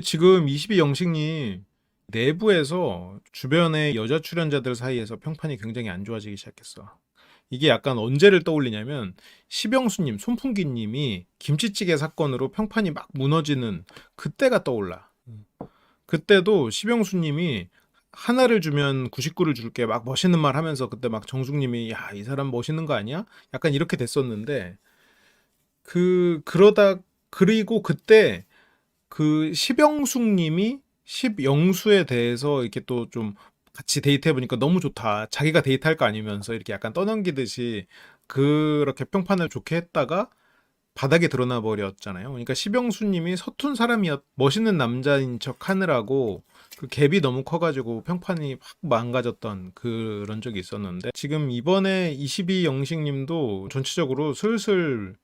지금 22영식님 내부에서 주변의 여자 출연자들 사이에서 평판이 굉장히 안 좋아지기 시작했어. 이게 약간 언제를 떠올리냐면 시병수님, 손풍기님이 김치찌개 사건으로 평판이 막 무너지는 그때가 떠올라. 그때도 시병수님이 하나를 주면 99를 줄게 막 멋있는 말 하면서 그때 막 정숙님이 야, 이 사람 멋있는 거 아니야? 약간 이렇게 됐었는데 그러다 그리고 그때 그 시병숙님이 십영수에 대해서 이렇게 또 좀 같이 데이트해 보니까 너무 좋다. 자기가 데이트할 거 아니면서 이렇게 약간 떠넘기듯이 그렇게 평판을 좋게 했다가 바닥에 드러나 버렸잖아요. 그러니까 시병수님이 서툰 사람이었, 멋있는 남자인 척 하느라고 그 갭이 너무 커가지고 평판이 확 망가졌던 그런 적이 있었는데 지금 이번에 22영식님도 전체적으로 슬슬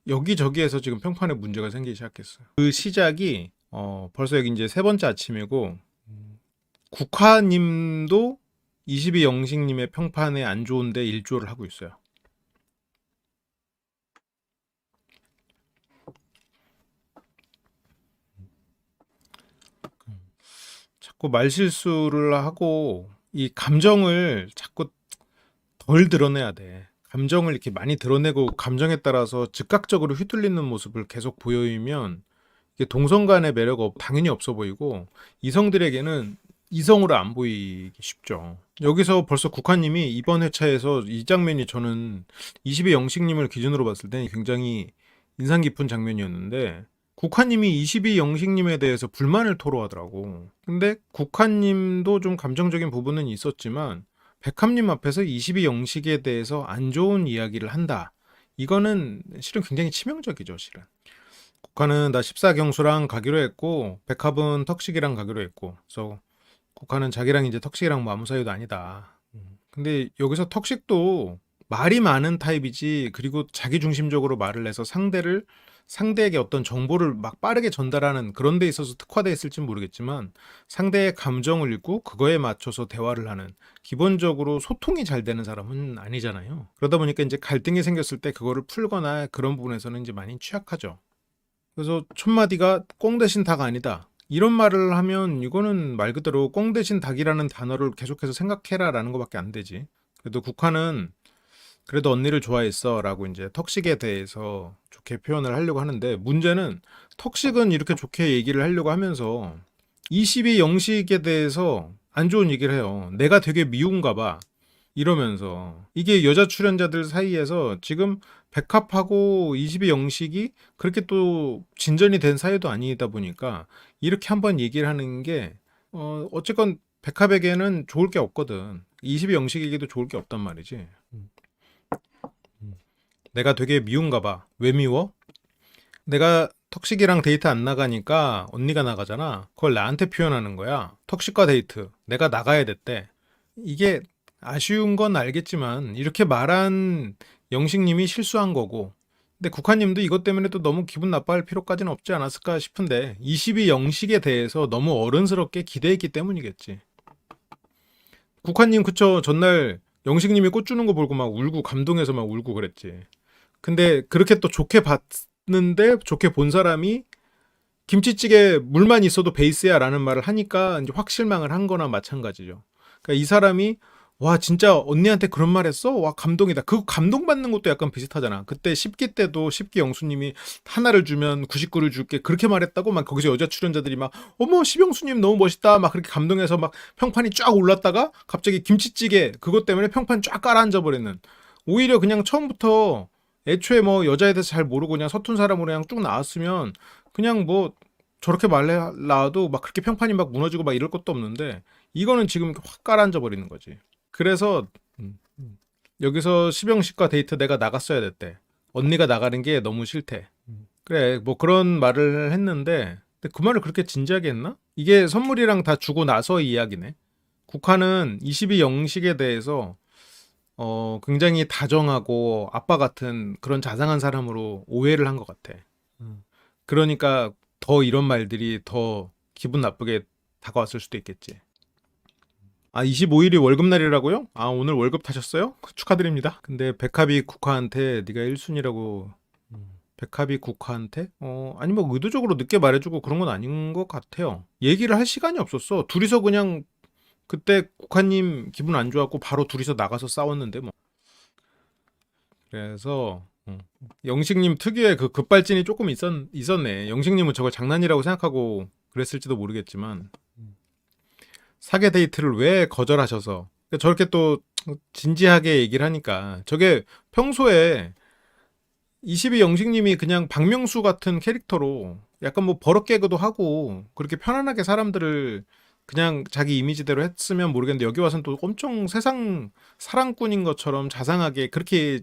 여기저기에서 지금 평판에 문제가 생기기 시작했어요. 그 시작이 벌써 여기 이제 세 번째 아침이고 국화님도 22영식님의 평판에 안 좋은데 일조를 하고 있어요. 자꾸 말실수를 하고 이 감정을 자꾸 덜 드러내야 돼. 감정을 이렇게 많이 드러내고 감정에 따라서 즉각적으로 휘둘리는 모습을 계속 보이면 이게 동성 간의 매력 당연히 없어 보이고 이성들에게는 이성으로 안 보이기 쉽죠. 여기서 벌써 국화님이 이번 회차에서 이 장면이 저는 20의 영식님을 기준으로 봤을 때 굉장히 인상 깊은 장면이었는데 국화님이 22 영식님에 대해서 불만을 토로하더라고. 근데 국화님도 좀 감정적인 부분은 있었지만 백합님 앞에서 22 영식에 대해서 안 좋은 이야기를 한다. 이거는 실은 굉장히 치명적이죠, 실은. 국화는 나 14경수랑 가기로 했고 백합은 턱식이랑 가기로 했고 그래서 국화는 자기랑 이제 턱식이랑 뭐 아무 사이도 아니다. 근데 여기서 턱식도 말이 많은 타입이지 그리고 자기 중심적으로 말을 해서 상대에게 어떤 정보를 막 빠르게 전달하는 그런 데 있어서 특화되어 있을진 모르겠지만 상대의 감정을 읽고 그거에 맞춰서 대화를 하는 기본적으로 소통이 잘 되는 사람은 아니잖아요. 그러다 보니까 이제 갈등이 생겼을 때 그거를 풀거나 그런 부분에서는 이제 많이 취약하죠. 그래서 첫마디가 꽁 대신 닭 아니다. 이런 말을 하면 이거는 말 그대로 꽁 대신 닭이라는 단어를 계속해서 생각해라 라는 것밖에 안 되지. 그래도 국화는 그래도 언니를 좋아했어 라고 이제 턱식에 대해서 좋게 표현을 하려고 하는데 문제는 턱식은 이렇게 좋게 얘기를 하려고 하면서 22 영식에 대해서 안 좋은 얘기를 해요. 내가 되게 미운가 봐. 이러면서 이게 여자 출연자들 사이에서 지금 백합하고 22 영식이 그렇게 또 진전이 된 사이도 아니다 보니까 이렇게 한번 얘기를 하는 게 어쨌건 백합에게는 좋을 게 없거든. 22 영식에게도 좋을 게 없단 말이지. 내가 되게 미운가 봐. 왜 미워? 내가 턱식이랑 데이트 안 나가니까 언니가 나가잖아. 그걸 나한테 표현하는 거야. 턱식과 데이트. 내가 나가야 됐대. 이게 아쉬운 건 알겠지만 이렇게 말한 영식님이 실수한 거고 근데 국화님도 이것 때문에 또 너무 기분 나빠할 필요까지는 없지 않았을까 싶은데 22 영식에 대해서 너무 어른스럽게 기대했기 때문이겠지. 국화님 그쵸 전날 영식님이 꽃 주는 거 보고 막 울고 감동해서 막 울고 그랬지. 근데 그렇게 또 좋게 봤는데 좋게 본 사람이 김치찌개 물만 있어도 베이스야 라는 말을 하니까 이제 확 실망을 한 거나 마찬가지죠. 그러니까 이 사람이 와 진짜 언니한테 그런 말 했어? 와 감동이다. 그 감동받는 것도 약간 비슷하잖아. 그때 10기 때도 10기 영수님이 하나를 주면 99를 줄게 그렇게 말했다고 막 거기서 여자 출연자들이 막 어머 시병수님 너무 멋있다 막 그렇게 감동해서 막 평판이 쫙 올랐다가 갑자기 김치찌개 그것 때문에 평판 쫙 깔아앉아 버리는 오히려 그냥 처음부터 애초에 뭐 여자에 대해서 잘 모르고 그냥 서툰 사람으로 그냥 쭉 나왔으면 그냥 뭐 저렇게 말해 놔도 막 그렇게 평판이 막 무너지고 막 이럴 것도 없는데 이거는 지금 확 깔아앉아 버리는 거지. 그래서 여기서 시병식과 데이트 내가 나갔어야 됐대. 언니가 나가는 게 너무 싫대. 그래 뭐 그런 말을 했는데 근데 그 말을 그렇게 진지하게 했나? 이게 선물이랑 다 주고 나서 이야기네. 국화는 22 영식에 대해서 굉장히 다정하고 아빠 같은 그런 자상한 사람으로 오해를 한 것 같아. 그러니까 더 이런 말들이 더 기분 나쁘게 다가왔을 수도 있겠지. 아, 25일이 월급날이라고요? 아, 오늘 월급 타셨어요? 축하드립니다. 근데 백합이 국화한테 네가 1순위라고 백합이 국화한테? 아니 뭐 의도적으로 늦게 말해주고 그런 건 아닌 것 같아요. 얘기를 할 시간이 없었어. 둘이서 그냥 그때 국화님 기분 안 좋았고 바로 둘이서 나가서 싸웠는데 뭐. 그래서 영식님 특유의 그 급발진이 조금 있었네. 영식님은 저걸 장난이라고 생각하고 그랬을지도 모르겠지만 사계 데이트를 왜 거절하셔서 저렇게 또 진지하게 얘기를 하니까 저게 평소에 22 영식님이 그냥 박명수 같은 캐릭터로 약간 뭐 버럭개그도 하고 그렇게 편안하게 사람들을 그냥 자기 이미지대로 했으면 모르겠는데 여기 와서는 또 엄청 세상 사랑꾼인 것처럼 자상하게 그렇게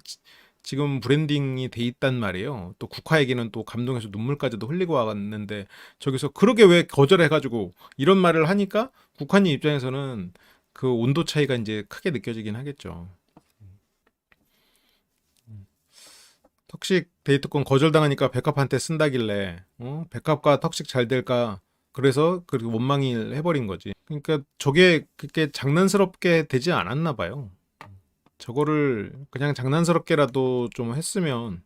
지금 브랜딩이 돼 있단 말이에요. 또 국화 얘기는 또 감동해서 눈물까지도 흘리고 왔는데 저기서 그러게 왜 거절해가지고 이런 말을 하니까 국화님 입장에서는 그 온도 차이가 이제 크게 느껴지긴 하겠죠. 턱식 데이트권 거절당하니까 백합한테 쓴다길래 백합과 턱식 잘 될까 그래서 그렇게 원망을 해버린 거지. 그러니까 저게 그렇게 장난스럽게 되지 않았나 봐요. 저거를 그냥 장난스럽게라도 좀 했으면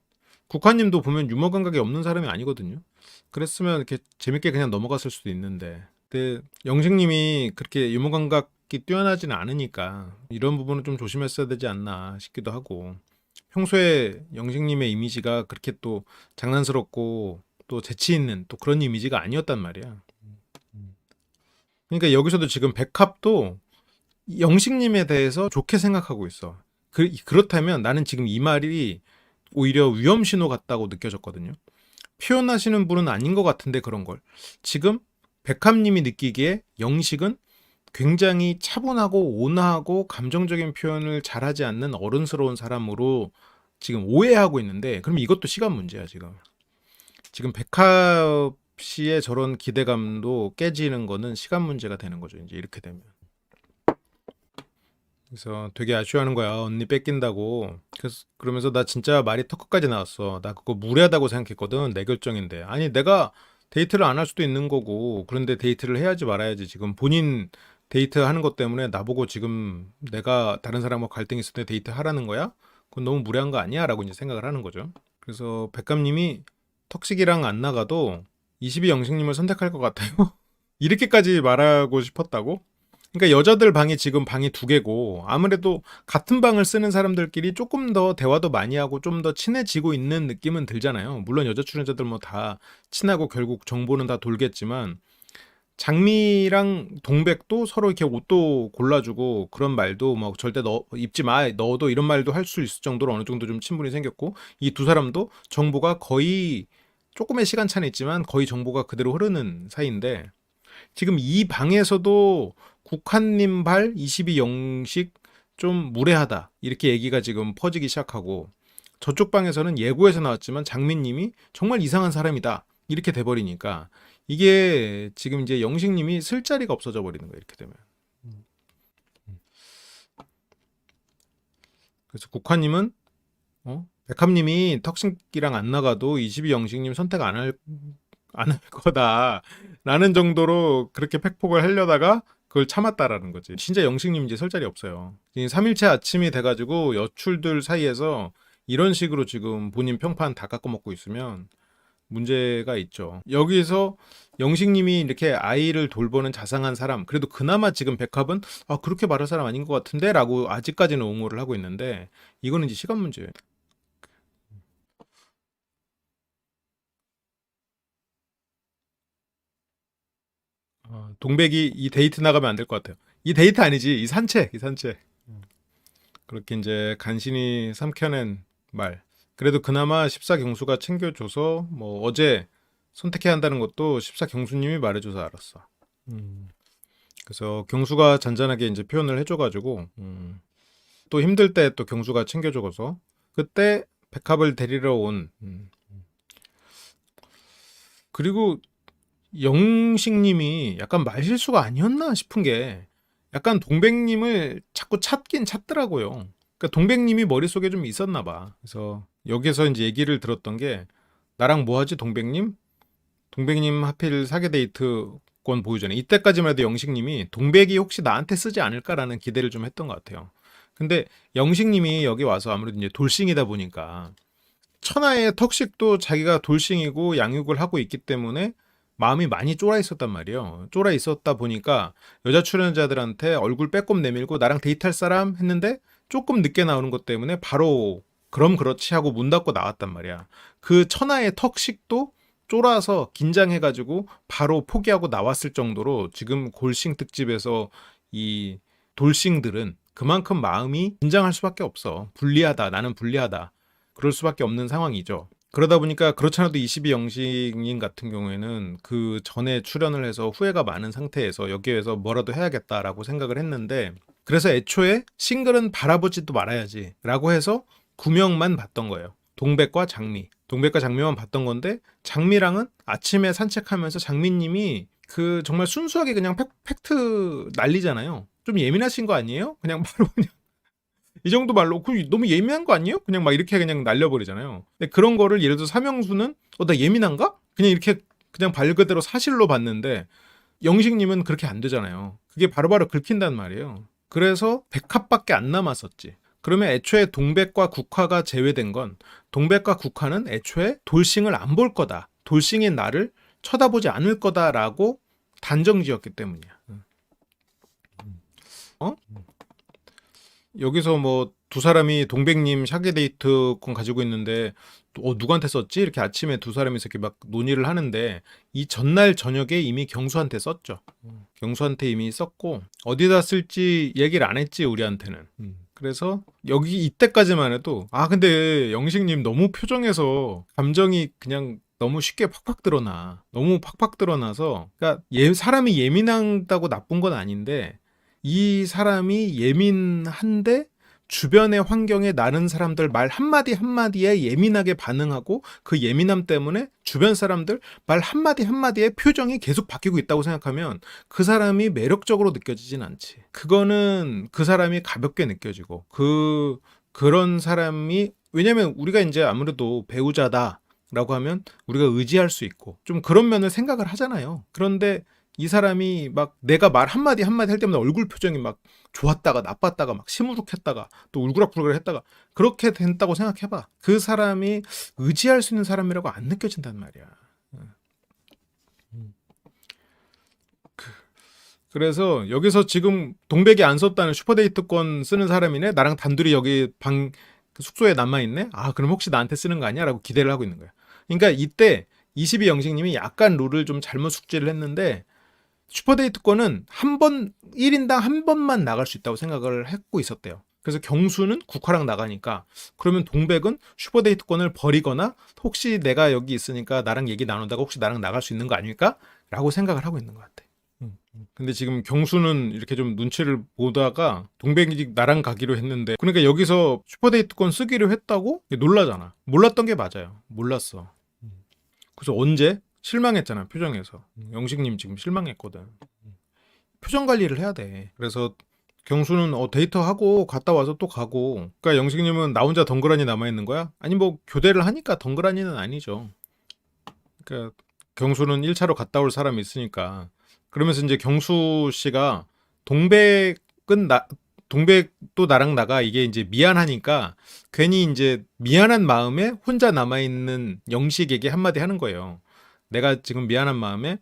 국화님도 보면 유머 감각이 없는 사람이 아니거든요. 그랬으면 이렇게 재밌게 그냥 넘어갔을 수도 있는데 근데 영식님이 그렇게 유머 감각이 뛰어나지는 않으니까 이런 부분은 좀 조심했어야 되지 않나 싶기도 하고 평소에 영식님의 이미지가 그렇게 또 장난스럽고 또 재치 있는 또 그런 이미지가 아니었단 말이야. 그러니까 여기서도 지금 백합도 영식님에 대해서 좋게 생각하고 있어. 그렇다면 나는 지금 이 말이 오히려 위험 신호 같다고 느껴졌거든요. 표현하시는 분은 아닌 것 같은데 그런 걸. 지금 백합님이 느끼기에 영식은 굉장히 차분하고 온화하고 감정적인 표현을 잘하지 않는 어른스러운 사람으로 지금 오해하고 있는데 그럼 이것도 시간 문제야 지금. 지금 백합 씨의 저런 기대감도 깨지는 거는 시간 문제가 되는 거죠. 이제 이렇게 되면. 그래서 되게 아쉬워하는 거야. 언니 뺏긴다고. 그래서 그러면서 나 진짜 말이 턱끝까지 나왔어. 나 그거 무례하다고 생각했거든. 내 결정인데. 아니 내가 데이트를 안 할 수도 있는 거고. 그런데 데이트를 해야지 말아야지. 지금 본인 데이트 하는 것 때문에 나보고 지금 내가 다른 사람과 갈등이 있을 때 데이트 하라는 거야? 그건 너무 무례한 거 아니야? 라고 이제 생각을 하는 거죠. 그래서 백감님이 턱식이랑 안 나가도 22 영식님을 선택할 것 같아요. 이렇게까지 말하고 싶었다고? 그러니까 여자들 방이 지금 방이 두 개고 아무래도 같은 방을 쓰는 사람들끼리 조금 더 대화도 많이 하고 좀 더 친해지고 있는 느낌은 들잖아요. 물론 여자 출연자들 뭐 다 친하고 결국 정보는 다 돌겠지만 장미랑 동백도 서로 이렇게 옷도 골라주고 그런 말도 막 절대 너 입지 마 너도 이런 말도 할 수 있을 정도로 어느 정도 좀 친분이 생겼고 이 두 사람도 정보가 거의 조금의 시간 차는 있지만 거의 정보가 그대로 흐르는 사이인데 지금 이 방에서도 국한님 발 22 영식 좀 무례하다 이렇게 얘기가 지금 퍼지기 시작하고 저쪽 방에서는 예고에서 나왔지만 장민님이 정말 이상한 사람이다 이렇게 돼버리니까 이게 지금 이제 영식님이 쓸 자리가 없어져 버리는 거예요 이렇게 되면. 그래서 국화님은 백합님이 턱신기랑 안 나가도 22 영식님 선택 안 할 거다라는 정도로 그렇게 팩폭을 하려다가 그걸 참았다라는 거지. 진짜 영식님 이제 설 자리 없어요. 3일째 아침이 돼가지고 여출들 사이에서 이런 식으로 지금 본인 평판 다 깎아먹고 있으면 문제가 있죠. 여기서 영식님이 이렇게 아이를 돌보는 자상한 사람, 그래도 그나마 지금 백합은 그렇게 말할 사람 아닌 것 같은데 라고 아직까지는 옹호를 하고 있는데 이거는 이제 시간 문제예요. 동백이 이 데이트 나가면 안 될 것 같아요. 이 데이트 아니지, 이 산책, 이 산책. 그렇게 이제 간신히 삼켜낸 말. 그래도 그나마 14 경수가 챙겨줘서 뭐 어제 선택해야 한다는 것도 14 경수님이 말해줘서 알았어. 그래서 경수가 잔잔하게 이제 표현을 해줘가지고 또 힘들 때 또 경수가 챙겨줘서 그때 백합을 데리러 온. 그리고 영식님이 약간 말실수가 아니었나 싶은 게 약간 동백님을 자꾸 찾긴 찾더라고요. 그러니까 동백님이 머릿속에 좀 있었나 봐. 그래서 여기서 이제 얘기를 들었던 게 나랑 뭐 하지 동백님? 동백님 하필 사계 데이트권 보유전에 이때까지만 해도 영식님이 동백이 혹시 나한테 쓰지 않을까라는 기대를 좀 했던 것 같아요. 근데 영식님이 여기 와서 아무래도 이제 돌싱이다 보니까 천하의 턱식도 자기가 돌싱이고 양육을 하고 있기 때문에 마음이 많이 쫄아 있었단 말이에요. 쫄아 있었다 보니까 여자 출연자들한테 얼굴 빼꼼 내밀고 나랑 데이트할 사람 했는데 조금 늦게 나오는 것 때문에 바로 그럼 그렇지 하고 문 닫고 나왔단 말이야. 그 천하의 턱식도 쫄아서 긴장해가지고 바로 포기하고 나왔을 정도로 지금 골싱 특집에서 이 돌싱들은 그만큼 마음이 긴장할 수밖에 없어. 불리하다. 나는 불리하다. 그럴 수밖에 없는 상황이죠. 그러다 보니까 그렇잖아도 22영식님 같은 경우에는 그 전에 출연을 해서 후회가 많은 상태에서 여기에서 뭐라도 해야겠다라고 생각을 했는데 그래서 애초에 싱글은 바라보지도 말아야지 라고 해서 9명만 봤던 거예요. 동백과 장미. 동백과 장미만 봤던 건데 장미랑은 아침에 산책하면서 장미님이 그 정말 순수하게 그냥 팩트 날리잖아요. 좀 예민하신 거 아니에요? 그냥 바로 그냥 이 정도 말로 그 너무 예민한 거 아니에요? 그냥 막 이렇게 그냥 날려버리잖아요. 근데 그런 거를 예를 들어 삼형수는 나 예민한가? 그냥 이렇게 그냥 말 그대로 사실로 봤는데 영식님은 그렇게 안 되잖아요. 그게 바로바로 긁힌단 말이에요. 그래서 백합밖에 안 남았었지. 그러면 애초에 동백과 국화가 제외된 건 동백과 국화는 애초에 돌싱을 안 볼 거다. 돌싱인 나를 쳐다보지 않을 거다라고 단정지었기 때문이야. 어? 여기서 뭐 두 사람이 동백님 샤게 데이트권 가지고 있는데 누구한테 썼지? 이렇게 아침에 두 사람이 이렇게 막 논의를 하는데 이 전날 저녁에 이미 경수한테 썼죠. 경수한테 이미 썼고 어디다 쓸지 얘기를 안 했지 우리한테는. 그래서 여기 이때까지만 해도 근데 영식님 너무 표정에서 감정이 그냥 너무 쉽게 팍팍 드러나. 너무 팍팍 드러나서 그러니까 사람이 예민하다고 나쁜 건 아닌데 이 사람이 예민한데 주변의 환경에 나는 사람들 말 한마디 한마디에 예민하게 반응하고 그 예민함 때문에 주변 사람들 말 한마디 한마디에 표정이 계속 바뀌고 있다고 생각하면 그 사람이 매력적으로 느껴지진 않지. 그거는 그 사람이 가볍게 느껴지고 그런 사람이 왜냐면 우리가 이제 아무래도 배우자다 라고 하면 우리가 의지할 수 있고 좀 그런 면을 생각을 하잖아요. 그런데 이 사람이 막 내가 말 한마디 한마디 할 때마다 얼굴 표정이 막 좋았다가 나빴다가 막 시무룩했다가 또 울그락불그락 했다가 그렇게 된다고 생각해봐. 그 사람이 의지할 수 있는 사람이라고 안 느껴진단 말이야. 그래서 여기서 지금 동백이 안 썼다는 슈퍼데이트권 쓰는 사람이네. 나랑 단둘이 여기 숙소에 남아있네. 그럼 혹시 나한테 쓰는 거 아니야? 라고 기대를 하고 있는 거야. 그러니까 이때 22영식님이 약간 룰을 좀 잘못 숙지를 했는데 슈퍼데이트권은 1인당 한 번만 나갈 수 있다고 생각을 했고 있었대요. 그래서 경수는 국화랑 나가니까 그러면 동백은 슈퍼데이트권을 버리거나 혹시 내가 여기 있으니까 나랑 얘기 나누다가 혹시 나랑 나갈 수 있는 거 아닐까? 라고 생각을 하고 있는 것 같아. 근데 지금 경수는 이렇게 좀 눈치를 보다가 동백이 나랑 가기로 했는데 그러니까 여기서 슈퍼데이트권 쓰기로 했다고 놀라잖아. 몰랐던 게 맞아요. 몰랐어. 그래서 언제? 실망했잖아 표정에서. 영식님 지금 실망했거든. 표정 관리를 해야 돼. 그래서 경수는 데이트하고 갔다 와서 또 가고 그러니까 영식님은 나 혼자 덩그러니 남아있는 거야? 아니 뭐 교대를 하니까 덩그러니는 아니죠. 그러니까 경수는 1차로 갔다 올 사람이 있으니까 그러면서 이제 경수 씨가 동백도 나랑 나가 이게 이제 미안하니까 괜히 이제 미안한 마음에 혼자 남아있는 영식에게 한마디 하는 거예요. 내가 지금 미안한 마음에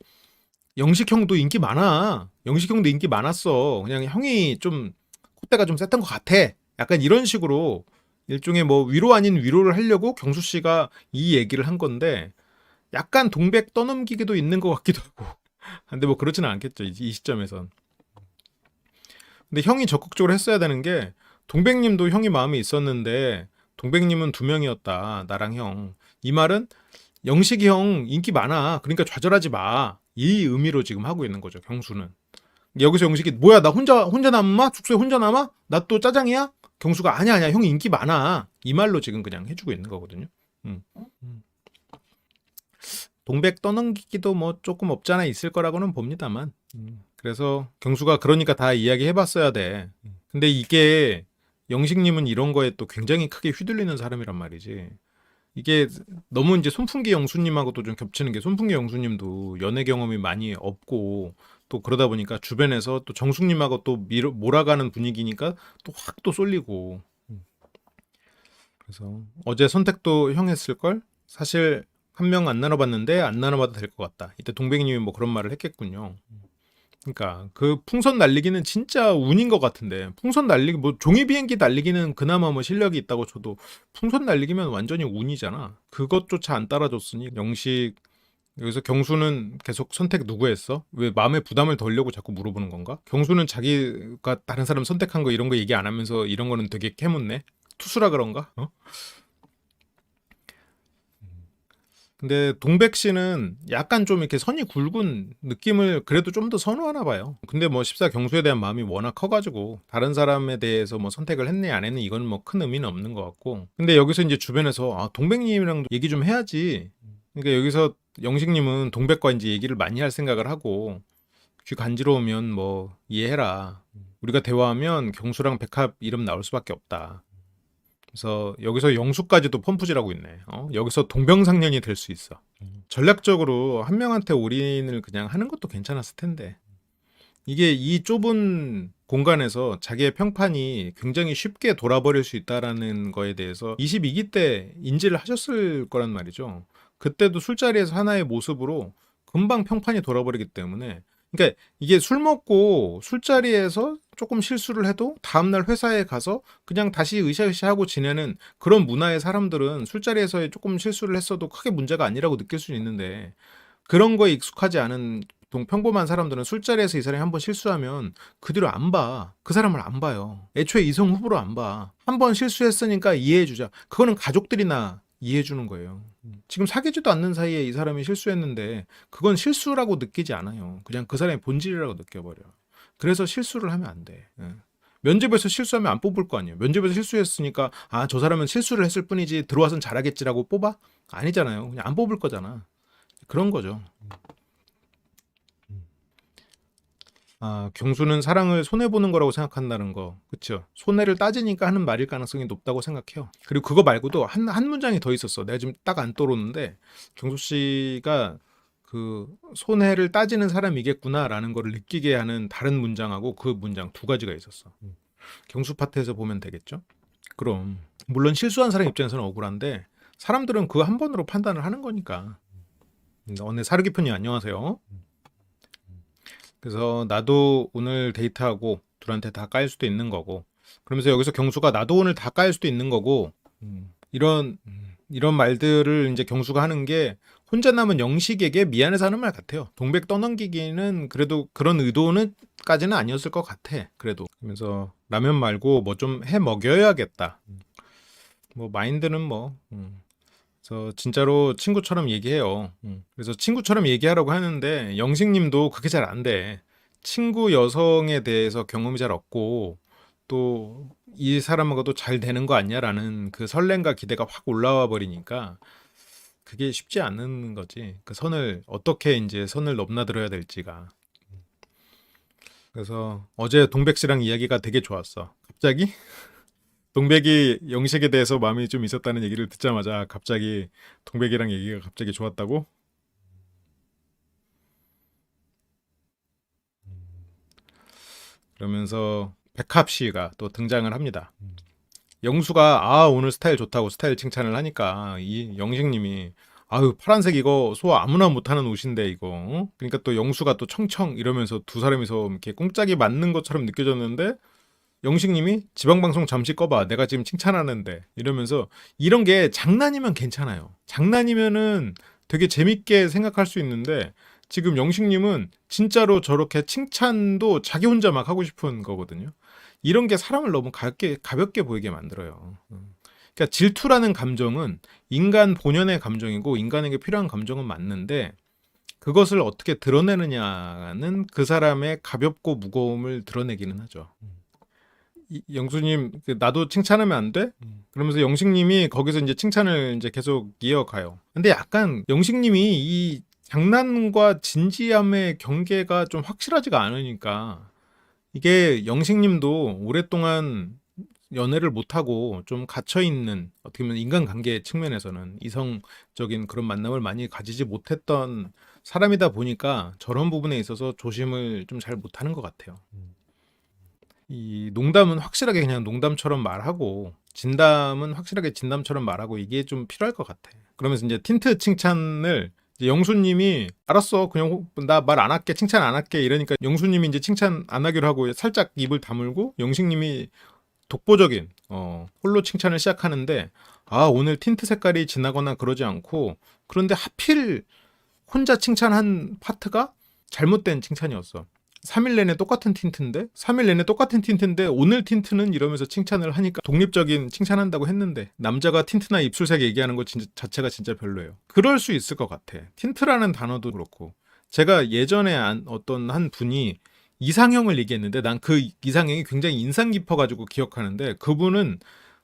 영식 형도 인기 많아. 영식 형도 인기 많았어. 그냥 형이 좀 콧대가 좀 셌던 것 같아. 약간 이런 식으로 일종의 뭐 위로 아닌 위로를 하려고 경수 씨가 이 얘기를 한 건데 약간 동백 떠넘기기도 있는 것 같기도 하고. 근데 뭐 그렇지는 않겠죠. 이 시점에선. 근데 형이 적극적으로 했어야 되는 게 동백님도 형이 마음이 있었는데 동백님은 2명이었다. 나랑 형. 이 말은 영식이 형 인기 많아. 그러니까 좌절하지 마. 이 의미로 지금 하고 있는 거죠. 경수는. 여기서 영식이 뭐야 나 혼자 남아? 숙소에 혼자 남아? 나 또 짜장이야? 경수가 아니야 형 인기 많아. 이 말로 지금 그냥 해주고 있는 거거든요. 음. 동백 떠넘기기도 뭐 조금 없지 않아 있을 거라고는 봅니다만. 그래서 경수가 그러니까 다 이야기 해봤어야 돼. 근데 이게 영식님은 이런 거에 또 굉장히 크게 휘둘리는 사람이란 말이지. 이게 너무 이제 손풍기 영수님하고도 좀 겹치는 게 손풍기 영수님도 연애 경험이 많이 없고 또 그러다 보니까 주변에서 또 정숙님하고 또 몰아가는 분위기니까 또 확 또 쏠리고 그래서 어제 선택도 형 했을걸? 사실 한 명 안 나눠봤는데 안 나눠봐도 될 것 같다. 이때 동백님이 뭐 그런 말을 했겠군요. 그러니까 그 풍선 날리기는 진짜 운인 것 같은데 풍선 날리기 뭐 종이 비행기 날리기는 그나마 뭐 실력이 있다고 쳐도 풍선 날리기면 완전히 운이잖아. 그것조차 안 따라줬으니 영식 여기서 경수는 계속 선택 누구 했어? 왜 마음에 부담을 덜려고 자꾸 물어보는 건가? 경수는 자기가 다른 사람 선택한 거 이런 거 얘기 안 하면서 이런 거는 되게 캐묻네. 투수라 그런가? 어? 근데 동백 씨는 약간 좀 이렇게 선이 굵은 느낌을 그래도 좀 더 선호하나 봐요. 근데 뭐 십사 경수에 대한 마음이 워낙 커가지고 다른 사람에 대해서 뭐 선택을 했네 안 했네 이건 뭐 큰 의미는 없는 것 같고. 근데 여기서 이제 주변에서 아 동백님이랑 얘기 좀 해야지. 그러니까 여기서 영식님은 동백과 이제 얘기를 많이 할 생각을 하고 귀 간지러우면 뭐 이해해라. 우리가 대화하면 경수랑 백합 이름 나올 수밖에 없다. 그래서 여기서 영수까지도 펌프질하고 있네. 여기서 동병상련이 될 수 있어. 전략적으로 한 명한테 올인을 그냥 하는 것도 괜찮았을 텐데. 이게 이 좁은 공간에서 자기의 평판이 굉장히 쉽게 돌아버릴 수 있다라는 거에 대해서 22기 때 인지를 하셨을 거란 말이죠. 그때도 술자리에서 하나의 모습으로 금방 평판이 돌아버리기 때문에 그러니까 이게 술 먹고 술자리에서 조금 실수를 해도 다음날 회사에 가서 그냥 다시 으쌰으쌰하고 지내는 그런 문화의 사람들은 술자리에서 조금 실수를 했어도 크게 문제가 아니라고 느낄 수 있는데 그런 거에 익숙하지 않은 평범한 사람들은 술자리에서 이 사람이 한번 실수하면 그 뒤로 안 봐. 그 사람을 안 봐요. 애초에 이성 후보로 안 봐. 한번 실수했으니까 이해해주자. 그거는 가족들이나 이해해주는 거예요. 지금 사귀지도 않는 사이에 이 사람이 실수했는데 그건 실수라고 느끼지 않아요. 그냥 그 사람의 본질이라고 느껴버려. 그래서 실수를 하면 안 돼. 예. 면접에서 실수하면 안 뽑을 거 아니에요. 면접에서 실수했으니까 아, 저 사람은 실수를 했을 뿐이지 들어와서는 잘하겠지라고 뽑아? 아니잖아요. 그냥 안 뽑을 거잖아. 그런 거죠. 아, 경수는 사랑을 손해보는 거라고 생각한다는 거. 그쵸? 손해를 따지니까 하는 말일 가능성이 높다고 생각해요. 그리고 그거 말고도 한 문장이 더 있었어. 내가 지금 딱 안 떠오르는데, 경수 씨가 그 손해를 따지는 사람이겠구나라는 거를 느끼게 하는 다른 문장하고 그 문장 두 가지가 있었어. 경수 파트에서 보면 되겠죠? 그럼. 물론 실수한 사람 입장에서는 억울한데, 사람들은 그 한 번으로 판단을 하는 거니까. 오늘 사르기편이 안녕하세요. 그래서 나도 오늘 데이트하고 둘한테 다 까일 수도 있는 거고 그러면서 여기서 경수가 나도 오늘 다 까일 수도 있는 거고 이런 말들을 이제 경수가 하는 게 혼자 남은 영식에게 미안해서 하는 말 같아요. 동백 떠넘기기는 그래도 그런 의도는까지는 아니었을 것 같아. 그래도 그러면서 라면 말고 뭐 좀 해 먹여야겠다. 뭐 마인드는 뭐 그래서 진짜로 친구처럼 얘기해요. 그래서 친구처럼 얘기하라고 하는데 영식님도 그게 잘 안 돼. 친구 여성에 대해서 경험이 잘 없고 또 이 사람하고도 잘 되는 거 아니야라는 그 설렘과 기대가 확 올라와 버리니까 그게 쉽지 않은 거지. 그 선을 어떻게 이제 선을 넘나들어야 될지가. 그래서 어제 동백 씨랑 이야기가 되게 좋았어. 갑자기 동백이 영식에 대해서 마음이 좀 있었다는 얘기를 듣자마자 갑자기 동백이랑 얘기가 갑자기 좋았다고? 그러면서 백합 씨가 또 등장을 합니다. 영수가 아 오늘 스타일 좋다고 스타일 칭찬을 하니까 이 영식님이 아유 파란색 이거 소화 아무나 못하는 옷인데 이거 그러니까 또 영수가 또 청청 이러면서 두 사람이서 이렇게 꽁짝이 맞는 것처럼 느껴졌는데 영식님이 지방방송 잠시 꺼봐. 내가 지금 칭찬하는데. 이러면서 이런 게 장난이면 괜찮아요. 장난이면은 되게 재밌게 생각할 수 있는데 지금 영식님은 진짜로 저렇게 칭찬도 자기 혼자 막 하고 싶은 거거든요. 이런 게 사람을 너무 가볍게 보이게 만들어요. 그러니까 질투라는 감정은 인간 본연의 감정이고 인간에게 필요한 감정은 맞는데 그것을 어떻게 드러내느냐는 그 사람의 가볍고 무거움을 드러내기는 하죠. 영수님 나도 칭찬하면 안 돼? 그러면서 영식님이 거기서 이제 칭찬을 이제 계속 이어가요. 근데 약간 영식님이 이 장난과 진지함의 경계가 좀 확실하지가 않으니까 이게 영식님도 오랫동안 연애를 못하고 좀 갇혀있는 어떻게 보면 인간관계 측면에서는 이성적인 그런 만남을 많이 가지지 못했던 사람이다 보니까 저런 부분에 있어서 조심을 좀 잘 못하는 것 같아요. 이 농담은 확실하게 그냥 농담처럼 말하고 진담은 확실하게 진담처럼 말하고 이게 좀 필요할 것 같아. 그러면서 이제 틴트 칭찬을 이제 영수님이 알았어 그냥 나 말 안 할게 칭찬 안 할게 이러니까 영수님이 이제 칭찬 안 하기로 하고 살짝 입을 다물고 영식님이 독보적인 홀로 칭찬을 시작하는데 아 오늘 틴트 색깔이 진하거나 그러지 않고 그런데 하필 혼자 칭찬한 파트가 잘못된 칭찬이었어. 3일 내내 똑같은 틴트인데 3일 내내 똑같은 틴트인데 오늘 틴트는 이러면서 칭찬을 하니까 독립적인 칭찬한다고 했는데 남자가 틴트나 입술색 얘기하는 거 진짜 자체가 진짜 별로예요. 그럴 수 있을 것 같아. 틴트라는 단어도 그렇고 제가 예전에 어떤 한 분이 이상형을 얘기했는데 난 그 이상형이 굉장히 인상 깊어가지고 기억하는데 그분은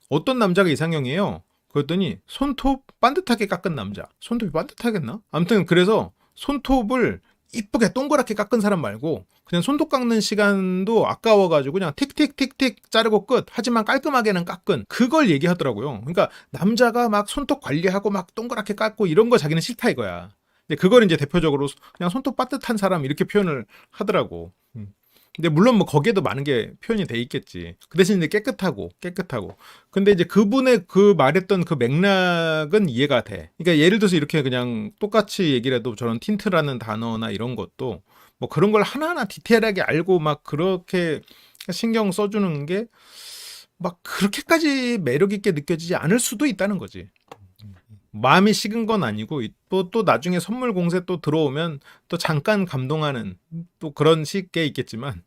어떤 남자가 이상형이에요? 그랬더니 손톱 반듯하게 깎은 남자. 손톱이 반듯하겠나? 아무튼 그래서 손톱을 이쁘게 동그랗게 깎은 사람 말고 그냥 손톱 깎는 시간도 아까워가지고 그냥 틱틱틱틱 자르고 끝. 하지만 깔끔하게는 깎은 그걸 얘기하더라고요. 그러니까 남자가 막 손톱 관리하고 막 동그랗게 깎고 이런 거 자기는 싫다 이거야. 근데 그걸 이제 대표적으로 그냥 손톱 반듯한 사람 이렇게 표현을 하더라고. 근데 물론 뭐 거기에도 많은 게 표현이 돼 있겠지. 그 대신 이제 깨끗하고. 근데 이제 그분의 그 말했던 그 맥락은 이해가 돼. 그러니까 예를 들어서 이렇게 그냥 똑같이 얘기를 해도 저런 틴트라는 단어나 이런 것도 뭐 그런 걸 하나하나 디테일하게 알고 막 그렇게 신경 써주는 게 막 그렇게까지 매력 있게 느껴지지 않을 수도 있다는 거지. 마음이 식은 건 아니고 또 나중에 선물 공세 또 들어오면 또 잠깐 감동하는 또 그런 식게 있겠지만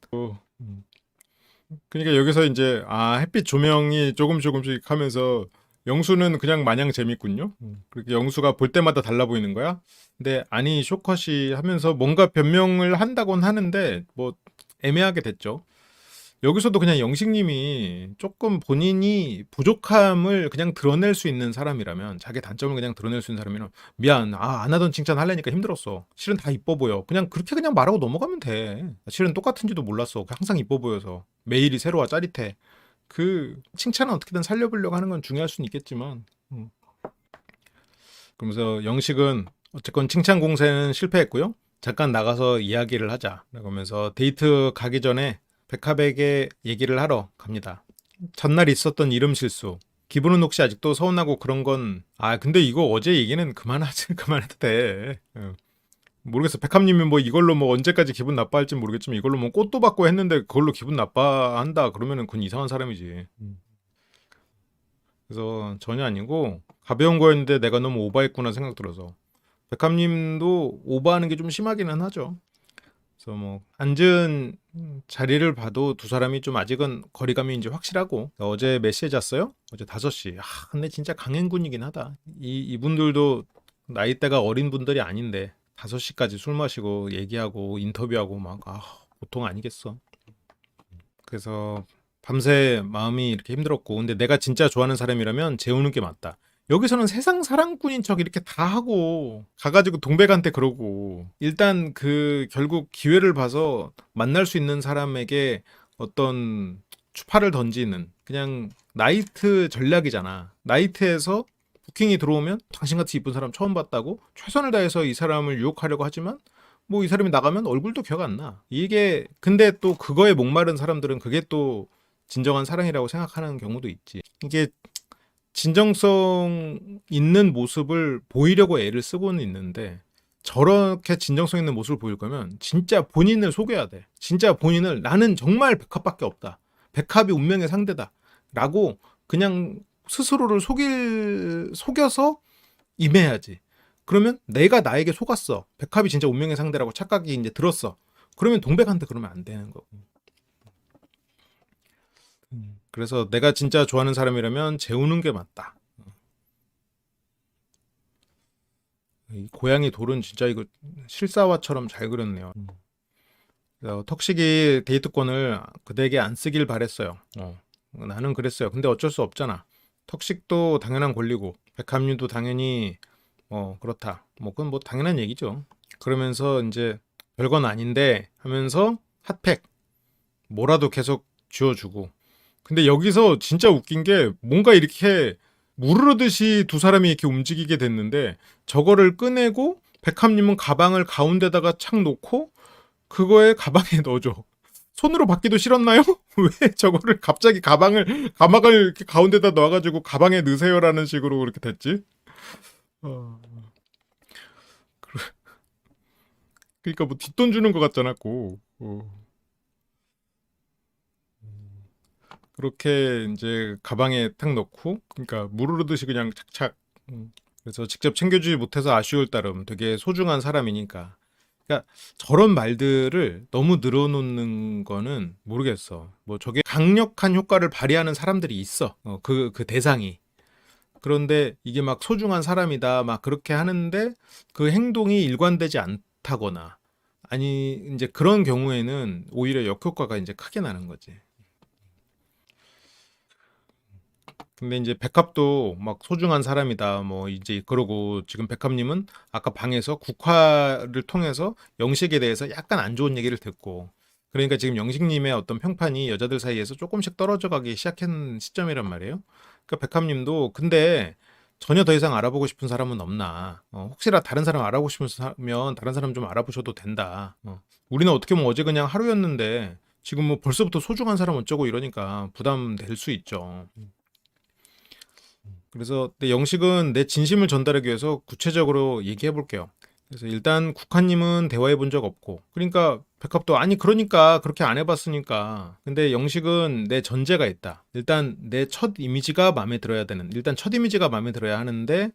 그러니까 여기서 이제 햇빛 조명이 조금씩 하면서 영수는 그냥 마냥 재밌군요. 그렇게 영수가 볼 때마다 달라 보이는 거야. 근데 아니 쇼컷이 하면서 뭔가 변명을 한다곤 하는데 뭐 애매하게 됐죠. 여기서도 그냥 영식님이 조금 본인이 부족함을 그냥 드러낼 수 있는 사람이라면 자기 단점을 그냥 드러낼 수 있는 사람이면 미안 안 하던 칭찬 하려니까 힘들었어 실은 다 이뻐 보여 그냥 그렇게 그냥 말하고 넘어가면 돼 실은 똑같은지도 몰랐어 항상 이뻐 보여서 매일이 새로워 짜릿해 그 칭찬은 어떻게든 살려보려고 하는 건 중요할 수는 있겠지만 그러면서 영식은 어쨌건 칭찬 공세는 실패했고요 잠깐 나가서 이야기를 하자 그러면서 데이트 가기 전에 백합에게 얘기를 하러 갑니다. 전날 있었던 이름 실수. 기분은 혹시 아직도 서운하고 그런 건 근데 이거 어제 얘기는 그만해도 돼. 모르겠어. 백합님이 뭐 이걸로 뭐 언제까지 기분 나빠할지 모르겠지만 이걸로 뭐 꽃도 받고 했는데 그걸로 기분 나빠한다 그러면은 그건 이상한 사람이지. 그래서 전혀 아니고 가벼운 거였는데 내가 너무 오버했구나 생각 들어서 백합님도 오버하는 게 좀 심하기는 하죠. 그래서 뭐 앉은 자리를 봐도 두 사람이 좀 아직은 거리감이 이제 확실하고 어제 몇 시에 잤어요? 어제 5시. 근데 진짜 강행군이긴 하다. 이분들도 나이대가 어린 분들이 아닌데 5시까지 술 마시고 얘기하고 인터뷰하고 막 보통 아니겠어. 그래서 밤새 마음이 이렇게 힘들었고 근데 내가 진짜 좋아하는 사람이라면 재우는 게 맞다. 여기서는 세상 사랑꾼인 척 이렇게 다 하고 가가지고 동백한테 그러고 일단 그 결국 기회를 봐서 만날 수 있는 사람에게 어떤 추파를 던지는 그냥 나이트 전략이잖아. 나이트에서 부킹이 들어오면 당신같이 이쁜 사람 처음 봤다고 최선을 다해서 이 사람을 유혹하려고 하지만 뭐 이 사람이 나가면 얼굴도 기억 안 나. 이게 근데 또 그거에 목마른 사람들은 그게 또 진정한 사랑이라고 생각하는 경우도 있지. 이게 진정성 있는 모습을 보이려고 애를 쓰고는 있는데 저렇게 진정성 있는 모습을 보일 거면 진짜 본인을 속여야 돼. 진짜 본인을 나는 정말 백합밖에 없다. 백합이 운명의 상대다. 라고 그냥 스스로를 속여서 임해야지. 그러면 내가 나에게 속았어. 백합이 진짜 운명의 상대라고 착각이 이제 들었어. 그러면 동백한테 그러면 안 되는 거고. 그래서 내가 진짜 좋아하는 사람이라면 재우는 게 맞다. 이 고양이 돌은 진짜 이거 실사화처럼 잘 그렸네요. 그래서 턱식이 데이트권을 그대에게 안 쓰길 바랬어요. 나는 그랬어요. 근데 어쩔 수 없잖아. 턱식도 당연한 권리고 백합류도 당연히 그렇다. 그건 뭐 당연한 얘기죠. 그러면서 이제 별건 아닌데 하면서 핫팩 뭐라도 계속 쥐어주고 근데 여기서 진짜 웃긴 게 뭔가 이렇게 무르르듯이 두 사람이 이렇게 움직이게 됐는데 저거를 꺼내고 백합님은 가방을 가운데다가 착 놓고 그거에 가방에 넣어줘. 손으로 받기도 싫었나요? 왜 저거를 갑자기 가방을 이렇게 가운데다 넣어가지고 가방에 넣으세요라는 식으로 그렇게 됐지? 어, 그러니까 뭐 뒷돈 주는 것 같잖아, 고. 그렇게 이제 가방에 탁 넣고, 그러니까 무르르듯이 그냥 착착. 그래서 직접 챙겨주지 못해서 아쉬울 따름 되게 소중한 사람이니까. 그러니까 저런 말들을 너무 늘어놓는 거는 모르겠어. 뭐 저게 강력한 효과를 발휘하는 사람들이 있어. 그 대상이. 그런데 이게 막 소중한 사람이다 막 그렇게 하는데 그 행동이 일관되지 않다거나 아니 이제 그런 경우에는 오히려 역효과가 이제 크게 나는 거지. 근데 이제 백합도 막 소중한 사람이다 뭐 이제 그러고 지금 백합님은 아까 방에서 국화를 통해서 영식에 대해서 약간 안 좋은 얘기를 듣고 그러니까 지금 영식님의 어떤 평판이 여자들 사이에서 조금씩 떨어져 가기 시작한 시점이란 말이에요. 그러니까 백합님도 근데 전혀 더 이상 알아보고 싶은 사람은 없나? 혹시라 다른 사람 알아보고 싶으면 다른 사람 좀 알아보셔도 된다. 우리는 어떻게 보면 어제 그냥 하루였는데 지금 뭐 벌써부터 소중한 사람 어쩌고 이러니까 부담될 수 있죠. 그래서 내 영식은 내 진심을 전달하기 위해서 구체적으로 얘기해 볼게요. 그래서 일단 국화님은 대화해 본 적 없고, 그러니까 백합도 아니 그러니까 그렇게 안 해봤으니까. 근데 영식은 내 전제가 있다. 일단 내 첫 이미지가 마음에 들어야 되는. 일단 첫 이미지가 마음에 들어야 하는데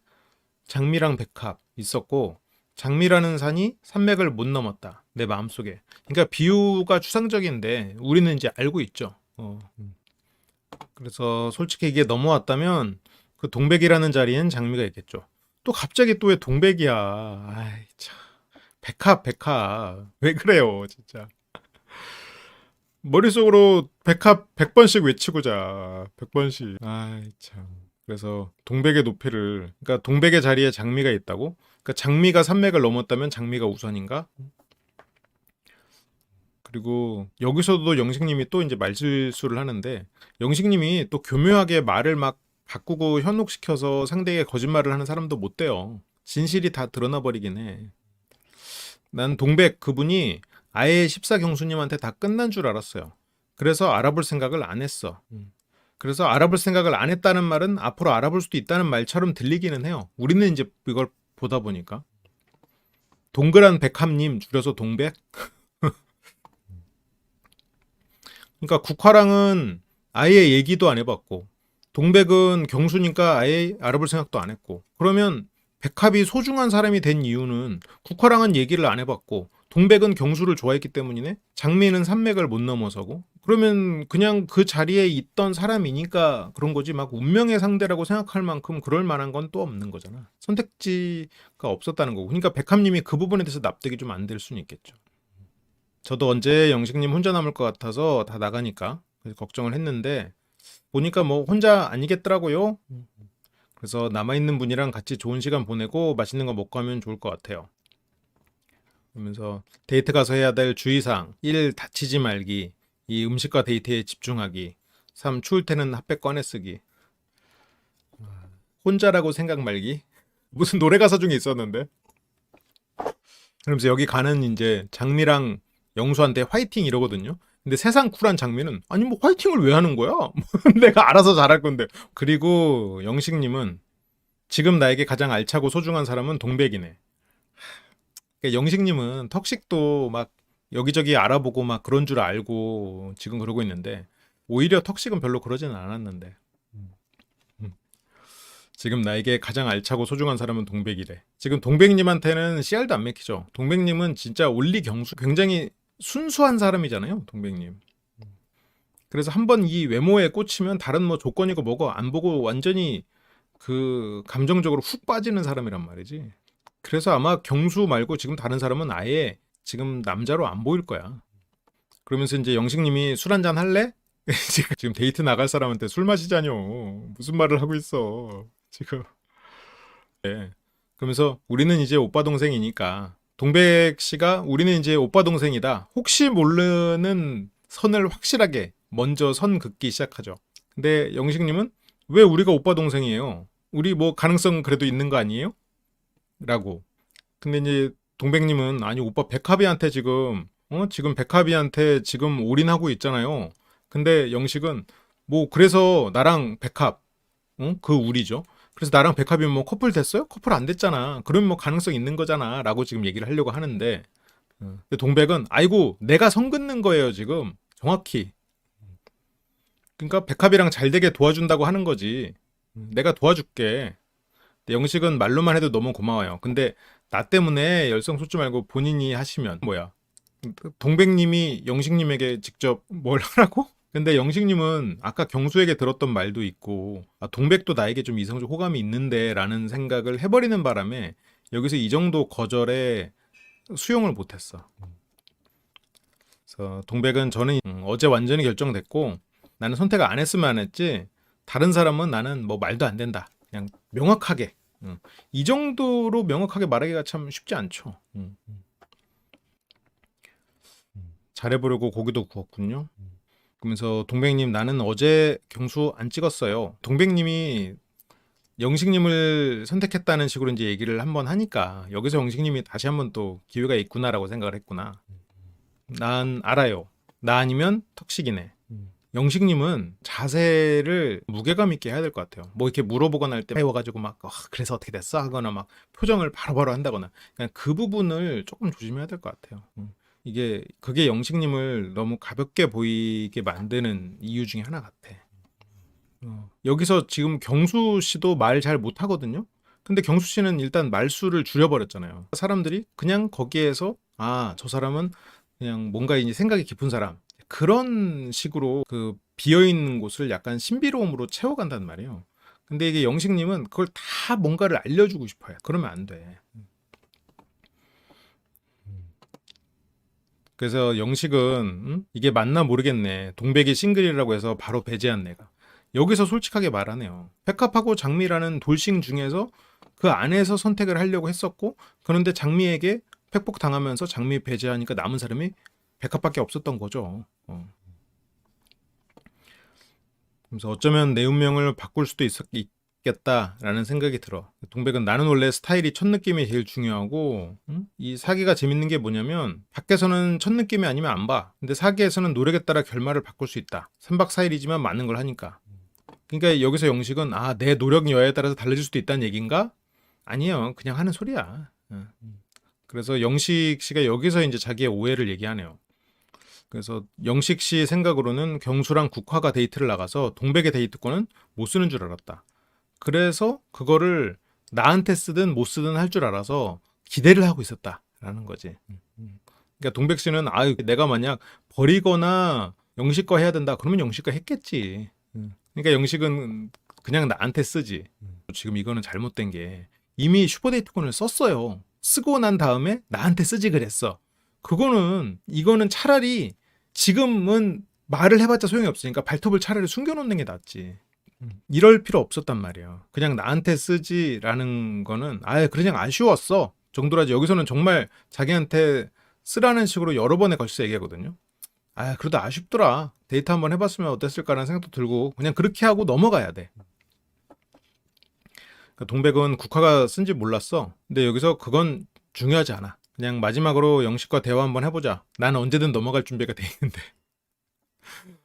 장미랑 백합 있었고 장미라는 산이 산맥을 못 넘었다. 내 마음속에. 그러니까 비유가 추상적인데 우리는 이제 알고 있죠. 그래서 솔직히 이게 넘어왔다면 그 동백이라는 자리엔 장미가 있겠죠. 또 갑자기 또 왜 동백이야. 아이 참. 백합. 왜 그래요, 진짜. 머릿속으로 백합 100번씩 외치고 자. 100번씩. 아이 참. 그래서 동백의 높이를 그러니까 동백의 자리에 장미가 있다고? 그러니까 장미가 산맥을 넘었다면 장미가 우선인가? 그리고 여기서도 영식님이 또 이제 말실수를 하는데 영식님이 또 교묘하게 말을 막 바꾸고 현혹시켜서 상대에게 거짓말을 하는 사람도 못 돼요. 진실이 다 드러나 버리긴 해. 난 동백 그분이 아예 십사경수님한테 다 끝난 줄 알았어요. 그래서 알아볼 생각을 안 했어. 그래서 알아볼 생각을 안 했다는 말은 앞으로 알아볼 수도 있다는 말처럼 들리기는 해요. 우리는 이제 이걸 보다 보니까. 동그란 백합님 줄여서 동백? 그러니까 국화랑은 아예 얘기도 안 해봤고 동백은 경수니까 아예 알아볼 생각도 안 했고 그러면 백합이 소중한 사람이 된 이유는 국화랑은 얘기를 안 해봤고 동백은 경수를 좋아했기 때문이네. 장미는 산맥을 못 넘어서고 그러면 그냥 그 자리에 있던 사람이니까 그런 거지 막 운명의 상대라고 생각할 만큼 그럴 만한 건 또 없는 거잖아. 선택지가 없었다는 거고 그러니까 백합님이 그 부분에 대해서 납득이 좀 안 될 수는 있겠죠. 저도 언제 영식님 혼자 남을 것 같아서 다 나가니까 그래서 걱정을 했는데 보니까 뭐 혼자 아니겠더라고요. 그래서 남아있는 분이랑 같이 좋은 시간 보내고 맛있는 거 먹고 하면 좋을 것 같아요. 그러면서 데이트 가서 해야 될 주의사항 1. 다치지 말기 2. 음식과 데이트에 집중하기 3. 추울 때는 핫팩 꺼내 쓰기 혼자라고 생각 말기 무슨 노래 가사 중에 있었는데 그러면서 여기 가는 이제 장미랑 영수한테 화이팅 이러거든요. 근데 세상 쿨한 장미는 아니 뭐 화이팅을 왜 하는 거야? 내가 알아서 잘할 건데. 그리고 영식님은 지금 나에게 가장 알차고 소중한 사람은 동백이네. 그러니까 영식님은 턱식도 막 여기저기 알아보고 막 그런 줄 알고 지금 그러고 있는데 오히려 턱식은 별로 그러지는 않았는데 음. 지금 나에게 가장 알차고 소중한 사람은 동백이래. 지금 동백님한테는 씨알도 안 맥히죠. 동백님은 진짜 올리 경수 굉장히 순수한 사람이잖아요, 동백님. 그래서 한번 이 외모에 꽂히면 다른 뭐 조건이고 뭐고 안 보고 완전히 그 감정적으로 훅 빠지는 사람이란 말이지. 그래서 아마 경수 말고 지금 다른 사람은 아예 지금 남자로 안 보일 거야. 그러면서 이제 영식님이 술 한잔 할래? 지금 데이트 나갈 사람한테 술 마시자뇨. 무슨 말을 하고 있어. 지금. 네. 그러면서 우리는 이제 오빠 동생이니까 동백 씨가 우리는 이제 오빠 동생이다. 혹시 모르는 선을 확실하게 먼저 선 긋기 시작하죠. 근데 영식님은 왜 우리가 오빠 동생이에요? 우리 뭐 가능성 그래도 있는 거 아니에요? 라고. 근데 이제 동백님은 아니 오빠 백합이한테 지금 지금 백합이한테 지금 올인하고 있잖아요. 근데 영식은 뭐 그래서 나랑 백합, 그 우리죠. 그래서 나랑 백합이 뭐 커플 됐어요? 커플 안 됐잖아. 그럼 뭐 가능성 있는 거잖아라고 지금 얘기를 하려고 하는데 근데 동백은 아이고 내가 선 긋는 거예요 지금 정확히. 그러니까 백합이랑 잘 되게 도와준다고 하는 거지. 내가 도와줄게. 근데 영식은 말로만 해도 너무 고마워요. 근데 나 때문에 열성 쏟지 말고 본인이 하시면 뭐야? 동백님이 영식님에게 직접 뭘 하라고? 근데 영식님은 아까 경수에게 들었던 말도 있고 아, 동백도 나에게 좀 이성적 호감이 있는데 라는 생각을 해버리는 바람에 여기서 이 정도 거절에 수용을 못했어. 그래서 동백은 저는 어제 완전히 결정됐고 나는 선택을 안 했으면 안 했지 다른 사람은 나는 뭐 말도 안 된다. 그냥 명확하게 이 정도로 명확하게 말하기가 참 쉽지 않죠. 잘해보려고 고기도 구웠군요. 그러면서 동백님 나는 어제 경수 안 찍었어요. 동백님이 영식님을 선택했다는 식으로 이제 얘기를 한번 하니까 여기서 영식님이 다시 한번 또 기회가 있구나라고 생각을 했구나. 난 알아요. 나 아니면 턱식이네. 영식님은 자세를 무게감 있게 해야 될 것 같아요. 뭐 이렇게 물어보거나 할 때 와가지고 막 그래서 어떻게 됐어? 하거나 막 표정을 바로바로 한다거나 그냥 그 부분을 조금 조심해야 될 것 같아요. 이게 그게 영식님을 너무 가볍게 보이게 만드는 이유 중에 하나 같아. 여기서 지금 경수 씨도 말 잘 못하거든요. 근데 경수 씨는 일단 말수를 줄여버렸잖아요. 사람들이 그냥 거기에서 아, 저 사람은 그냥 뭔가 이제 생각이 깊은 사람. 그런 식으로 그 비어있는 곳을 약간 신비로움으로 채워간단 말이에요. 근데 이게 영식님은 그걸 다 뭔가를 알려주고 싶어요. 그러면 안 돼. 그래서 영식은 이게 맞나 모르겠네. 동백이 싱글이라고 해서 바로 배제한 내가. 여기서 솔직하게 말하네요. 백합하고 장미라는 돌싱 중에서 그 안에서 선택을 하려고 했었고 그런데 장미에게 팩폭당하면서 장미 배제하니까 남은 사람이 백합밖에 없었던 거죠. 그래서 어쩌면 내 운명을 바꿀 수도 있겠다라는 생각이 들어. 동백은 나는 원래 스타일이 첫 느낌이 제일 중요하고 이 사기가 재밌는 게 뭐냐면 밖에서는 첫 느낌이 아니면 안 봐. 근데 사기에서는 노력에 따라 결말을 바꿀 수 있다. 3박 4일이지만 많은 걸 하니까. 그러니까 여기서 영식은 아, 내 노력 여하에 따라서 달라질 수도 있다는 얘기인가? 아니요. 그냥 하는 소리야. 그래서 영식 씨가 여기서 이제 자기의 오해를 얘기하네요. 그래서 영식 씨 생각으로는 경수랑 국화가 데이트를 나가서 동백의 데이트권은 못 쓰는 줄 알았다. 그래서 그거를 나한테 쓰든 못 쓰든 할 줄 알아서 기대를 하고 있었다라는 거지. 그러니까 동백 씨는 아, 내가 만약 버리거나 영식과 해야 된다. 그러면 영식과 했겠지. 그러니까 영식은 그냥 나한테 쓰지. 지금 이거는 잘못된 게 이미 슈퍼데이트권을 썼어요. 쓰고 난 다음에 나한테 쓰지 그랬어. 이거는 차라리 지금은 말을 해봤자 소용이 없으니까 발톱을 차라리 숨겨놓는 게 낫지. 이럴 필요 없었단 말이에요. 그냥 나한테 쓰지라는 거는 아예 그냥 아쉬웠어 정도라지. 여기서는 정말 자기한테 쓰라는 식으로 여러 번에 걸쳐서 얘기하거든요. 아, 그래도 아쉽더라. 데이트 한번 해봤으면 어땠을까라는 생각도 들고 그냥 그렇게 하고 넘어가야 돼. 그러니까 동백은 국화가 쓴지 몰랐어. 근데 여기서 그건 중요하지 않아. 그냥 마지막으로 영식과 대화 한번 해보자. 난 언제든 넘어갈 준비가 돼 있는데.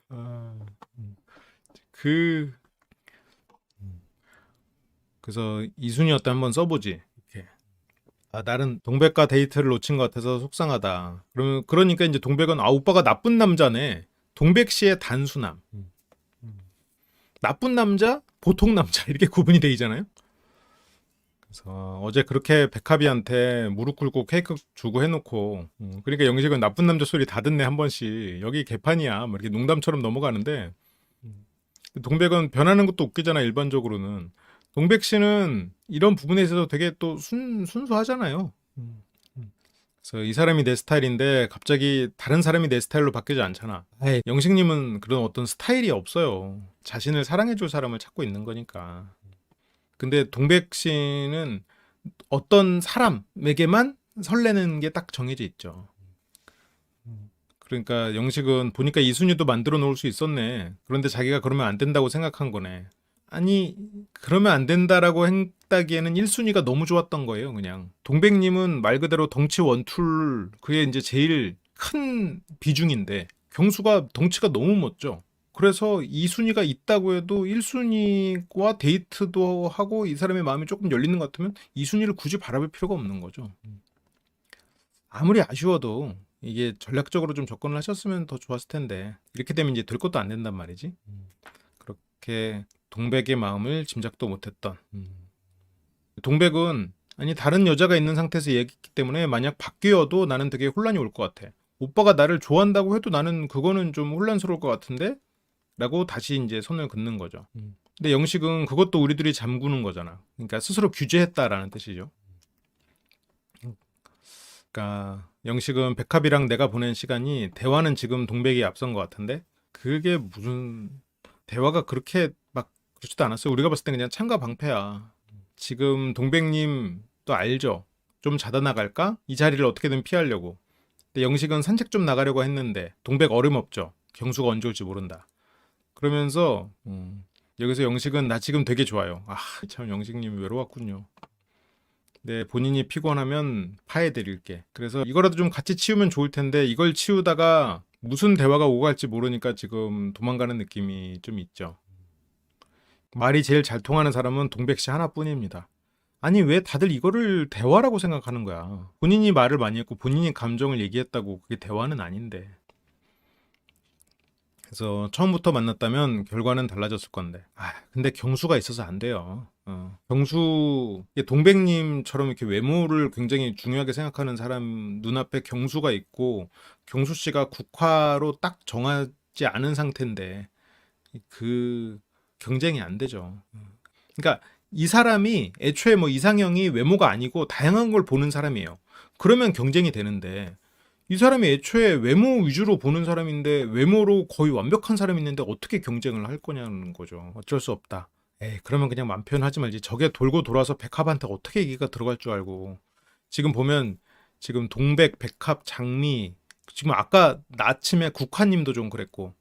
아, 그 그래서 이순이었다 한번 써보지. 이렇게. 아, 나는 동백과 데이트를 놓친 것 같아서 속상하다. 그러니까 이제 동백은 아, 오빠가 나쁜 남자네. 동백 씨의 단순함. 나쁜 남자, 보통 남자 이렇게 구분이 되잖아요. 그래서 어제 그렇게 백합이한테 무릎 꿇고 케이크 주고 해놓고 그러니까 영식은 나쁜 남자 소리 다 듣네 한 번씩. 여기 개판이야 뭐 이렇게 농담처럼 넘어가는데 동백은 변하는 것도 웃기잖아. 일반적으로는 동백 씨는 이런 부분에 있어서 되게 또 순수하잖아요. 그래서 이 사람이 내 스타일인데 갑자기 다른 사람이 내 스타일로 바뀌지 않잖아. 에이, 영식님은 그런 어떤 스타일이 없어요. 자신을 사랑해줄 사람을 찾고 있는 거니까. 근데 동백 씨는 어떤 사람에게만 설레는 게 딱 정해져 있죠. 그러니까 영식은 보니까 이순이도 만들어 놓을 수 있었네. 그런데 자기가 그러면 안 된다고 생각한 거네. 아니, 그러면 안 된다라고 했다기에는 1순위가 너무 좋았던 거예요, 그냥. 동백님은 말 그대로 덩치 원툴, 그게 이제 제일 큰 비중인데 경수가 덩치가 너무 멋져. 그래서 2순위가 있다고 해도 1순위와 데이트도 하고 이 사람의 마음이 조금 열리는 것 같으면 2순위를 굳이 바라볼 필요가 없는 거죠. 아무리 아쉬워도 이게 전략적으로 좀 접근을 하셨으면 더 좋았을 텐데 이렇게 되면 이제 될 것도 안 된단 말이지. 그렇게 동백의 마음을 짐작도 못했던 동백은 아니 다른 여자가 있는 상태에서 얘기했기 때문에 만약 바뀌어도 나는 되게 혼란이 올 것 같아. 오빠가 나를 좋아한다고 해도 나는 그거는 좀 혼란스러울 것 같은데 라고 다시 이제 손을 긋는 거죠. 근데 영식은 그것도 우리들이 잠그는 거잖아. 그러니까 스스로 규제했다라는 뜻이죠. 그러니까 영식은 백합이랑 내가 보낸 시간이 대화는 지금 동백이 앞선 것 같은데 그게 무슨 대화가 그렇게 막 그렇지도 않았어요. 우리가 봤을 때 그냥 창과 방패야. 지금 동백님도 알죠. 좀 자다 나갈까? 이 자리를 어떻게든 피하려고. 근데 영식은 산책 좀 나가려고 했는데 동백 얼음 없죠. 경수가 언제 올지 모른다. 그러면서 여기서 영식은 나 지금 되게 좋아요. 아, 참 영식님이 외로웠군요. 네, 본인이 피곤하면 파해드릴게. 그래서 이거라도 좀 같이 치우면 좋을 텐데 이걸 치우다가 무슨 대화가 오갈지 모르니까 지금 도망가는 느낌이 좀 있죠. 말이 제일 잘 통하는 사람은 동백 씨 하나뿐입니다. 아니 왜 다들 이거를 대화라고 생각하는 거야. 본인이 말을 많이 했고 본인이 감정을 얘기했다고 그게 대화는 아닌데. 그래서 처음부터 만났다면 결과는 달라졌을 건데. 근데 경수가 있어서 안 돼요. 경수, 동백님처럼 이렇게 외모를 굉장히 중요하게 생각하는 사람 눈앞에 경수가 있고, 경수 씨가 국화로 딱 정하지 않은 상태인데, 그 경쟁이 안 되죠. 그러니까 이 사람이 애초에 뭐 이상형이 외모가 아니고 다양한 걸 보는 사람이에요. 그러면 경쟁이 되는데, 이 사람이 애초에 외모 위주로 보는 사람인데 외모로 거의 완벽한 사람이 있는데 어떻게 경쟁을 할 거냐는 거죠. 어쩔 수 없다. 에이, 그러면 그냥 맘 표현하지 말지. 저게 돌고 돌아서 백합한테 어떻게 얘기가 들어갈 줄 알고. 지금 보면 지금 동백, 백합, 장미 지금 아까 아침에 국화님도 좀 그랬고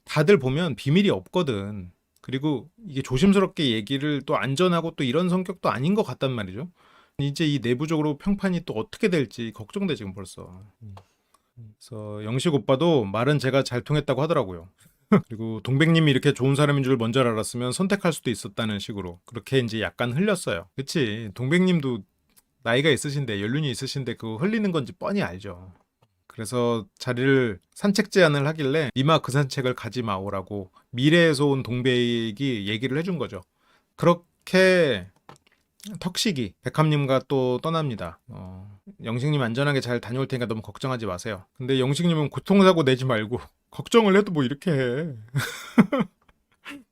다들 보면 비밀이 없거든. 그리고 이게 조심스럽게 얘기를 또 안전하고 또 이런 성격도 아닌 것 같단 말이죠. 이제 이 내부적으로 평판이 또 어떻게 될지 걱정돼 지금 벌써. 그래서 영식 오빠도 말은 제가 잘 통했다고 하더라고요. 그리고 동백님이 이렇게 좋은 사람인 줄 먼저 알았으면 선택할 수도 있었다는 식으로 그렇게 이제 약간 흘렸어요. 그치? 동백님도 나이가 있으신데 연륜이 있으신데 그거 흘리는 건지 뻔히 알죠. 그래서 자리를 산책 제안을 하길래 니마 그 산책을 가지 마오라고 미래에서 온 동백이 얘기를 해준 거죠. 그렇게 턱시기 백합님과 또 떠납니다. 영식님 안전하게 잘 다녀올 테니까 너무 걱정하지 마세요. 근데 영식님은 교통사고 내지 말고 걱정을 해도 뭐 이렇게 해.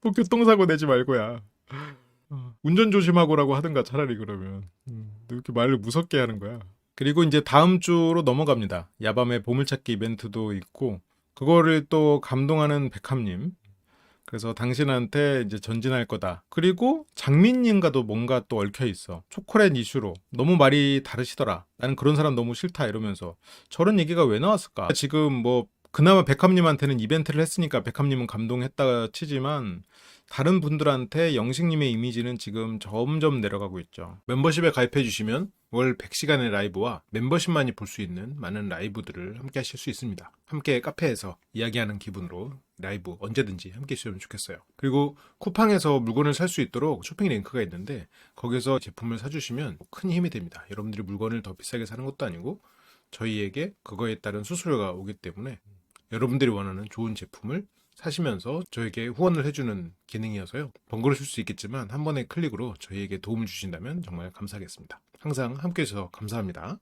뭐 교통사고 내지 말고야. 운전 조심하고라고 하든가 차라리 그러면. 왜 이렇게 말을 무섭게 하는 거야. 그리고 이제 다음 주로 넘어갑니다. 야밤의 보물찾기 이벤트도 있고 그거를 또 감동하는 백합님. 그래서 당신한테 이제 전진할 거다. 그리고 장민님과도 뭔가 또 얽혀 있어. 초콜릿 이슈로 너무 말이 다르시더라. 나는 그런 사람 너무 싫다 이러면서 저런 얘기가 왜 나왔을까? 지금 뭐 그나마 백합님한테는 이벤트를 했으니까 백합님은 감동했다 치지만 다른 분들한테 영식님의 이미지는 지금 점점 내려가고 있죠. 멤버십에 가입해 주시면 월 100시간의 라이브와 멤버십만이 볼 수 있는 많은 라이브들을 함께 하실 수 있습니다. 함께 카페에서 이야기하는 기분으로 라이브 언제든지 함께 해주시면 좋겠어요. 그리고 쿠팡에서 물건을 살 수 있도록 쇼핑 링크가 있는데 거기서 제품을 사주시면 큰 힘이 됩니다. 여러분들이 물건을 더 비싸게 사는 것도 아니고 저희에게 그거에 따른 수수료가 오기 때문에 여러분들이 원하는 좋은 제품을 사시면서 저에게 후원을 해주는 기능이어서요. 번거로우실 수 있겠지만 한 번의 클릭으로 저희에게 도움을 주신다면 정말 감사하겠습니다. 항상 함께 해주셔서 감사합니다.